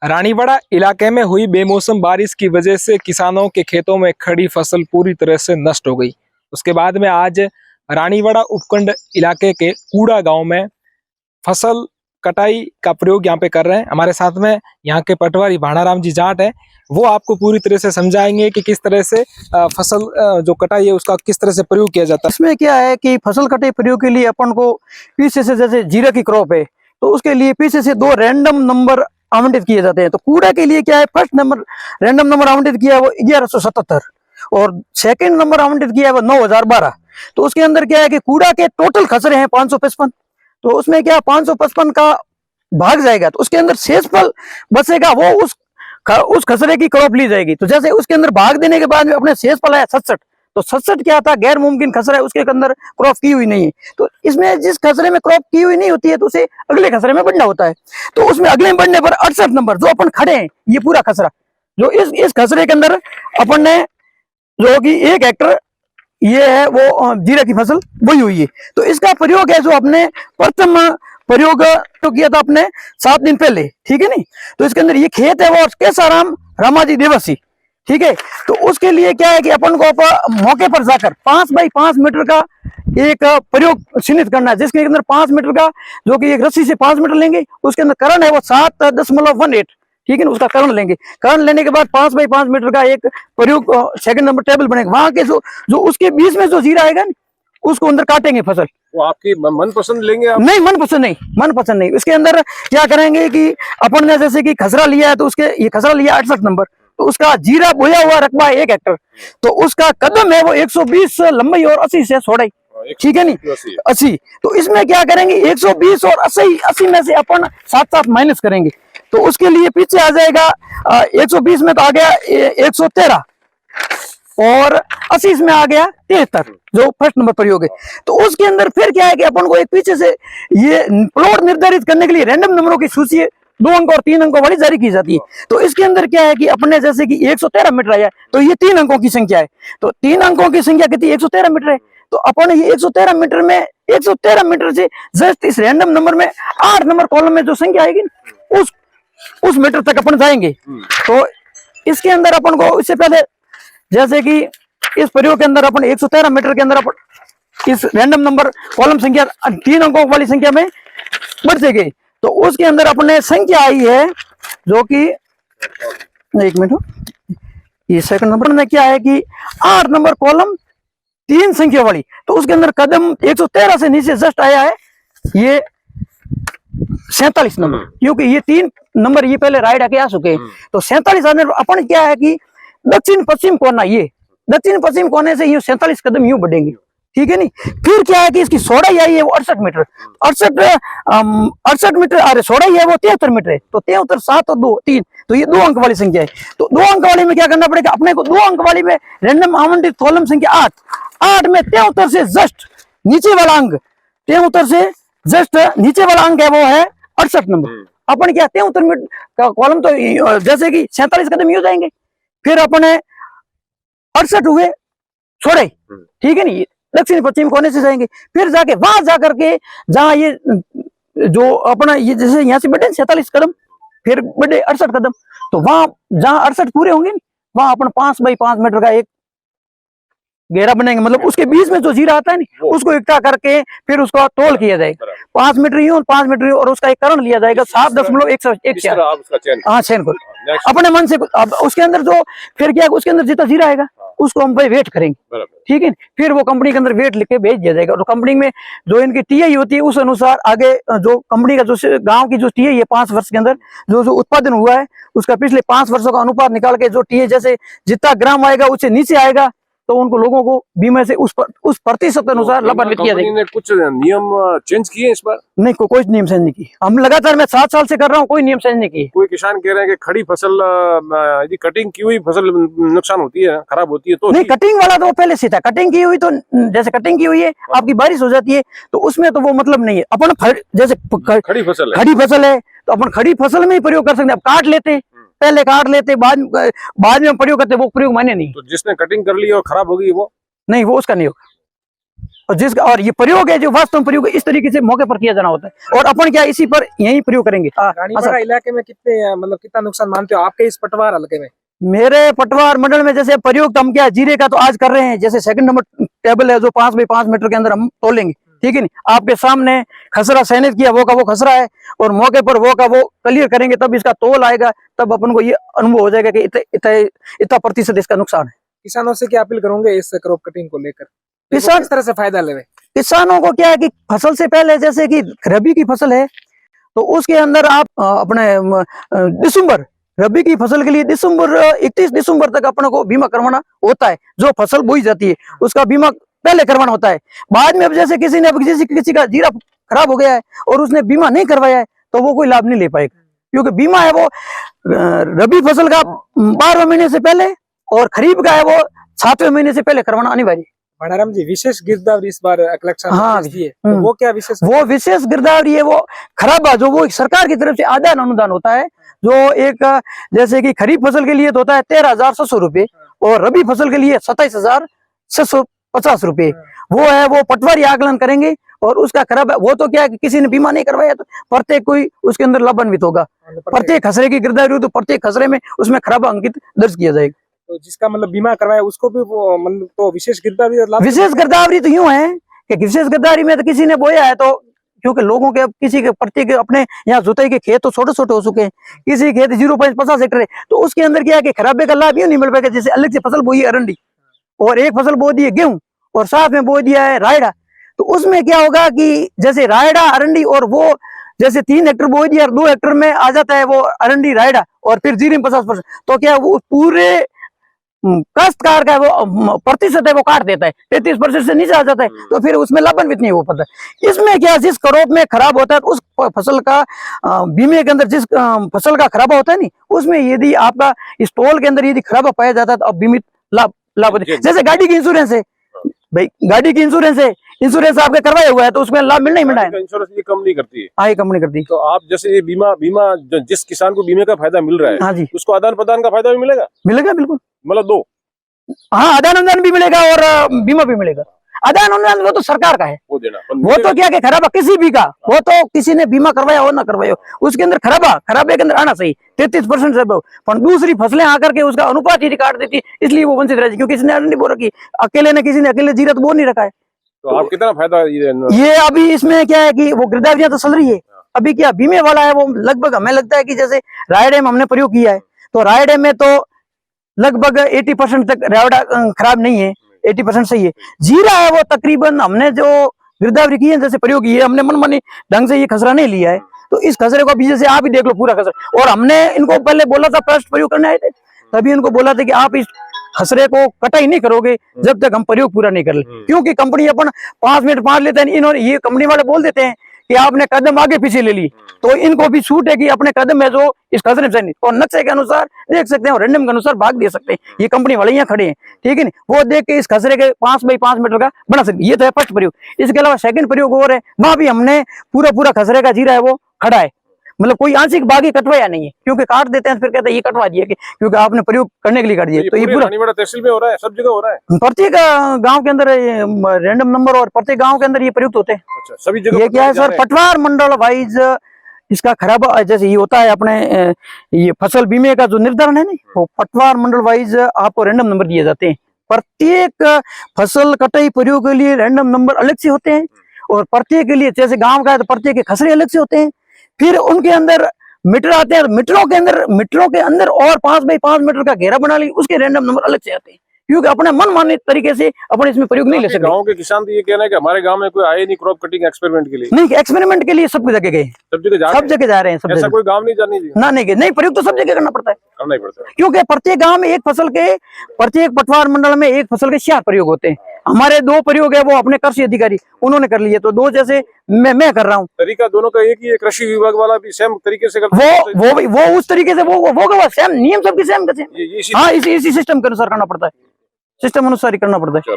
रानीवाड़ा इलाके में हुई बेमौसम बारिश की वजह से किसानों के खेतों में खड़ी फसल पूरी तरह से नष्ट हो गई। उसके बाद में आज रानीवाड़ा उपखंड इलाके के कूड़ा गांव में फसल कटाई का प्रयोग यहाँ पे कर रहे हैं। हमारे साथ में यहाँ के पटवारी भाणाराम जी जाट है, वो आपको पूरी तरह से समझाएंगे कि किस तरह से फसल जो कटाई है उसका किस तरह से प्रयोग किया जाता है। इसमें क्या है कि फसल कटाई प्रयोग के लिए अपन को पीछे से, जैसे जीरा की क्रॉप है तो उसके लिए पीछे से 2 रैंडम नंबर आवंटित किए जाते हैं। तो कूड़ा के लिए क्या है, फर्स्ट नंबर रैंडम नंबर आवंटित किया है वो 1177 और सेकंड नंबर आवंटित किया है वो 9012। तो उसके अंदर क्या है कि कूड़ा के टोटल खसरे हैं 555। तो उसमें क्या 555 का भाग जाएगा तो उसके अंदर शेष फल बचेगा, वो उस खसरे की क्रॉप ली जाएगी। तो जैसे उसके अंदर भाग देने के बाद में अपने शेष फल है 67, तो 67 क्या था, गैर मुमकिन खसरा है, उसके अंदर क्रॉप की हुई नहीं है। तो इसमें जिस खसरे में क्रॉप की हुई नहीं होती है तो उसे अगले खसरे में बढ़ना होता है। तो उसमें अगले में बढ़ने पर 68 नंबर जो अपन खड़े हैं, ये पूरा खसरा जो इस खसरे के अंदर अपन ने जो कि 1 हेक्टर ये है वो जीरा की फसल बोई हुई है। तो इसका प्रयोग है जो अपने प्रथम प्रयोग तो किया था अपने 7 दिन पहले, ठीक है नहीं। तो इसके अंदर ये खेत है वो केसाराम रामाजी देवसी, ठीक है। तो उसके लिए क्या है कि अपन को मौके पर जाकर 5 बाई 5 मीटर का एक प्रयोग चिन्हित करना है, जिसके अंदर 5 मीटर का जो कि एक रस्सी से 5 मीटर लेंगे, उसके अंदर करण है वो 7.18, ठीक है ना, उसका करण लेंगे। करण लेने के बाद 5 बाई 5 मीटर का एक प्रयोग सेकंड नंबर टेबल बनेगा। वहां के जो उसके बीच में जो जीरा आएगा उसको अंदर काटेंगे फसल। वो आपकी मनपसंद लेंगे आप? नहीं, मनपसंद नहीं। इसके अंदर क्या करेंगे कि अपन ने जैसे कि खसरा लिया है तो उसके ये खसरा लिया 68 नंबर, तो उसका जीरा बोया हुआ रकबा है 1 हेक्टर, तो उसका कदम है वो 120 लंबाई और 80 से चौड़ाई, ठीक है नहीं, 80। तो इसमें क्या करेंगे 120 और 80 में से अपन साथ माइनस करेंगे। तो उसके लिए पीछे आ जाएगा 120 में तो आ गया 113 और 80 में आ गया 73, जो फर्स्ट नंबर प्रयोग है। तो उसके अंदर फिर क्या है कि अपन को एक पीछे से ये प्लॉट निर्धारित करने के लिए रैंडम नंबरों की सूची है 2 अंक और 3 अंकों वाली जारी की जाती है। तो इसके अंदर क्या है कि अपने जैसे कि 113 मीटर आया तो ये 3 अंकों की संख्या है, तो 3 अंकों की संख्या कितनी 113 मीटर है। तो अपन ये 113 मीटर में 113 मीटर से जस्ट इस रैंडम नंबर में 8 नंबर कॉलम में जो संख्या आएगी उस मीटर तक अपन जाएंगे। तो इसके अंदर अपन को इससे पहले जैसे कि इस प्रयोग के अंदर अपन 113 मीटर के अंदर अपन इस रैंडम नंबर कॉलम संख्या 3 अंकों वाली संख्या में बढ़ जाएगी। तो उसके अंदर अपने संख्या आई है जो कि 1 मिनट, ये सेकंड नंबर में क्या है कि 8 नंबर कॉलम 3 संख्या वाली। तो उसके अंदर कदम 113 से नीचे जस्ट आया है ये 47 नंबर, क्योंकि ये 3 नंबर ये पहले राइट आके आ चुके हैं। तो 47 आने अपन क्या है कि दक्षिण पश्चिम कोना, ये दक्षिण पश्चिम कोने से ये 47 कदम यूं बढ़ेंगे, ठीक है नहीं। फिर क्या है कि इसकी चौड़ाई आई है वो 68 मीटर, 68 मीटर, अरे चौड़ाई है वो 73 मीटर है। तो 73 7 और 2 3, तो ये 2 अंक वाली संख्या है। तो 2 अंक वाली में क्या करना पड़ेगा अपने को, 2 अंक वाली में रैंडम आवंटित कॉलम संख्या 8 में 73 से जस्ट नीचे वाला अंक, 73 से जस्ट नीचे वाला अंक है वो है 68 नंबर। अपन क्या 73 मीटर का कॉलम तो जैसे कि 47 कदम यूं जाएंगे, फिर अपने 68 हुए छोड़े, ठीक है नहीं, दक्षिण पश्चिम कोने से जाएंगे। फिर जाके वहां जाकर के जहां ये जो अपना ये जैसे यहाँ से बढ़े 47 कदम, फिर बढ़े 68 कदम, तो वहां जहां 68 पूरे होंगे वहां अपन 5 बाई 5 मीटर का एक घेरा बनाएंगे। मतलब उसके बीच में जो जीरा आता है ना उसको इकट्ठा करके फिर उसको तोल किया जाएगा 5 मीटर यूं 5 मीटर और उसका एक करण लिया जाएगा 7.1 हाँ चैन अपने मन से। अब उसके अंदर जो फिर क्या उसके अंदर जितना जीरा आएगा उसको हम भाई वेट करेंगे, ठीक है। फिर वो कंपनी के अंदर वेट लिख के भेज दिया जाएगा। तो कंपनी में जो इनकी टीआई होती है उस अनुसार आगे जो कंपनी का जो गांव की जो टीआई है 5 वर्ष के अंदर जो उत्पादन हुआ है उसका पिछले 5 वर्षों का अनुपात निकाल के जो टीआई जैसे जितना ग्राम आएगा उससे नीचे आएगा तो उनको लोगों को बीमा से उस प्रतिशत अनुसार लाभान्वित किया जाएगा। कुछ नियम चेंज किए इस बार? नहीं, कोई नियम चेंज नहीं की। हम लगातार मैं 7 साल से कर रहा हूँ, कोई नियम चेंज नहीं की। कोई किसान कह रहे हैं कि खड़ी फसल यदि कटिंग की हुई फसल नुकसान होती है, खराब होती है, तो नहीं, कटिंग वाला तो पहले से था। कटिंग की हुई तो जैसे कटिंग की हुई है आपकी बारिश हो जाती है तो उसमें तो वो मतलब नहीं है। अपन जैसे खड़ी फसल है तो अपन खड़ी फसल में ही प्रयोग कर सकते हैं। अब काट लेते, पहले काट लेते, बाद में प्रयोग करते, वो प्रयोग माने नहीं। तो जिसने कटिंग कर ली और खराब होगी वो नहीं, वो उसका नहीं होगा। और ये प्रयोग है जो वास्तव में प्रयोग इस तरीके से मौके पर किया जाना होता है और अपन क्या इसी पर यही प्रयोग करेंगे। रानीवाड़ा इलाके में कितने मतलब कितना नुकसान मानते हो आपके इस पटवार हल्के में? मेरे पटवार मंडल में जैसे प्रयोग तो हम क्या जीरे का तो आज कर रहे हैं, जैसे सेकंड नंबर टेबल है जो 5 बाई 5 मीटर के अंदर हम तोलेंगे, ठीक है नहीं। आपके सामने खसरा चयनित किया वो का वो खसरा है और मौके पर वो का वो क्लियर करेंगे, तब इसका तोल आएगा, तब अपन को ये अनुभव हो जाएगा कि इतना प्रतिशत इसका नुकसान है। किसानों से क्या अपील करोगे इस क्रॉप कटिंग को लेकर? किसान किस तरह से फायदा ले? किसानों को क्या है कि फसल से पहले जैसे कि रबी की फसल है तो उसके अंदर आप अपने दिसंबर रबी की फसल के लिए 31 दिसंबर तक अपने को बीमा करवाना होता है। जो फसल बोई जाती है उसका बीमा पहले करवाना होता है। बाद में अब जैसे किसी का जीरा खराब हो गया है और उसने बीमा नहीं करवाया है तो वो कोई लाभ नहीं ले पाएगा, क्योंकि बीमा है वो रबी फसल का 12वें महीने से पहले और खरीफ का है वो 7वें महीने से पहले करवाना अनिवार्य है। भंडाराम जी, विशेष गिरदावरी इस बार कलेक्शन हाँ, तो वो क्या विशेष? वो विशेष गिरदावरी है वो खराबा जो वो सरकार की तरफ से आदान अनुदान होता है, जो एक जैसे कि खरीफ फसल के लिए तो होता है 13,600 रुपए और रबी फसल के लिए 27,650 रुपए। वो है वो पटवारी आकलन करेंगे और उसका खराब है वो तो क्या है कि किसी ने बीमा नहीं करवाया तो प्रत्येक कोई उसके अंदर लाभान्वित होगा। प्रत्येक खसरे की गिरदावरी हो तो प्रत्येक खसरे में उसमें खराबा अंकित दर्ज किया जाएगा। तो जिसका मतलब बीमा करवाया उसको भी वो मतलब तो विशेष गिरदावरी विशेष गिरदावरी तो यूं है कि विशेष गिरदावरी में तो किसी ने बोया है तो क्योंकि लोगों के अब किसी के प्रत्येक अपने यहाँ जुताई के खेत तो छोटे छोटे हो चुके हैं, किसी खेत 0.50 हेक्टेयर है तो उसके अंदर क्या है कि खराबे का लाभ यूं नहीं मिल पाएगा। जैसे अलग से फसल बोई है अरंडी और एक फसल बो दी है गेहूं और साथ में बो दिया है रायडा, तो उसमें क्या होगा कि जैसे रायडा अरंडी और वो जैसे 3 हेक्टेयर बो दिया और 2 हेक्टेयर में आ जाता है वो अरंडी रायडा और फिर जीरे में 50%, तो क्या वो पूरे काश्तकार का वो प्रतिशत है वो काट देता है, 33% से नीचे आ जाता है, तो फिर उसमें लाभान्वित नहीं हो पाता। इसमें क्या जिस क्रॉप में खराब होता है उस फसल का बीमे के अंदर जिस फसल का खराबा होता है नहीं उसमें यदि आपका इस तोल के अंदर यदि खराबा पाया जाता है तो अब बीमित लाभ जैसे गाड़ी की इंश्योरेंस है भाई, गाड़ी की इंश्योरेंस है, इंश्योरेंस आपके करवाया हुआ है तो उसमें लाभ मिलना ही मिलना है। इंश्योरेंस ये कम नहीं करती है? हाँ ये कम नहीं करती। तो आप जैसे ये बीमा जिस किसान को बीमे का फायदा मिल रहा है, हाँ जी, उसको आदान प्रदान का फायदा भी मिलेगा? मिलेगा बिल्कुल, मतलब 2। हाँ आदान अनुदान भी मिलेगा और बीमा भी मिलेगा। आदान अनुदान वो तो सरकार का है, वो देना वो तो क्या खराबा किसी भी का वो तो किसी ने बीमा करवाया हो ना करवाया हो उसके अंदर खराबे के अंदर आना चाहिए 33% से, पर दूसरी फसलें आकर के उसका अनुपात ही काट देती इसलिए वो वंचित रह, क्योंकि किसी ने नहीं बो रखी अकेले ने किसी ने अकेले जीरा तो बो नहीं रखा है। तो आप कितना फायदा ये अभी इसमें क्या है कि वो गिरदावरियां तो चल रही है, अभी क्या बीमे वाला है वो लगभग हमें लगता है कि जैसे रायडे में हमने प्रयोग किया है तो रायडे में तो लगभग 80% तक रायडा खराब नहीं है, 80% सही है। जीरा है वो तकरीबन हमने जो गिरदावरी की है जैसे प्रयोग की है हमने मनमानी ढंग से ये खसरा नहीं लिया है, तो इस खसरे को अभी जैसे आप ही देख लो पूरा खसरा, और हमने इनको पहले बोला था फर्स्ट प्रयोग करने आए थे तभी इनको बोला था कि आप इस खसरे को कटाई नहीं करोगे जब तक हम प्रयोग पूरा नहीं कर ले, क्योंकि कंपनी अपन 5 मिनट 5 लेते हैं, इन्होंने ये कंपनी वाले बोल देते हैं कि आपने कदम आगे पीछे ले ली, तो इनको भी छूट है कि अपने कदम है जो इस खसरे से नहीं और नक्शे के अनुसार देख सकते हैं और रैंडम के अनुसार भाग दे सकते हैं। ये कंपनी वाले यहाँ खड़े हैं, ठीक है नहीं, वो देख के इस खसरे के 5 बाई 5 मीटर का बना सकते। ये तो है फर्स्ट प्रयोग। इसके अलावा सेकंड प्रयोग और है, वहां भी हमने पूरा खसरे का जीरा है वो खड़ा है, मतलब कोई आंशिक भाग ही कटवाया नहीं है, क्योंकि काट देते हैं फिर कहते हैं ये कटवा दिया कि क्योंकि आपने प्रयोग करने के लिए कर दिया। तो ये पूरा रानीवाड़ा तहसील में हो रहा है, सब जगह हो रहा है, प्रत्येक गांव के अंदर रैंडम नंबर और प्रत्येक गांव के अंदर ये प्रयुक्त होते हैं। अच्छा, सभी जगह ये क्या है सर, पटवार मंडल वाइज इसका खराब जैसे ये होता है अपने ये फसल बीमे का जो निर्धारण है ना, वो पटवार मंडल वाइज आपको रैंडम नंबर दिए जाते हैं। प्रत्येक फसल कटाई प्रयोग के लिए रैंडम नंबर अलग से होते हैं और प्रत्येक के लिए जैसे गांव का है तो प्रत्येक के खसरे अलग से होते हैं। फिर उनके अंदर मीटर आते हैं, मीटरों के अंदर और 5 बाई 5 मीटर का घेरा बना ली, उसके रैंडम नंबर अलग से आते हैं, क्योंकि अपने मन माने तरीके से अपने इसमें प्रयोग नहीं ले सकते। गांव के किसान तो ये कहना है कि हमारे गांव में कोई आए नहीं क्रॉप कटिंग एक्सपेरिमेंट के लिए। नहीं, एक्सपेरिमेंट के लिए सब जगह गए, सब जगह जा रहे हैं, सब ऐसा जगह कोई गांव नहीं जाने ना नहीं प्रयोग तो सब जगह करना पड़ता है, है। क्योंकि प्रत्येक गांव में प्रत्येक पटवार मंडल में एक फसल के 4 प्रयोग होते हैं। हमारे 2 प्रयोग है वो अपने कृषि अधिकारी उन्होंने कर लिए, तो 2 जैसे मैं कर रहा हूँ। तरीका दोनों का एक ही है, कृषि विभाग वाला भी सेम तरीके से करता है, वो उस तरीके से वो सेम नियम सबके सेम। हाँ, इसी सिस्टम के अनुसार करना पड़ता है, सिस्टम अनुसार ही करना पड़ता है।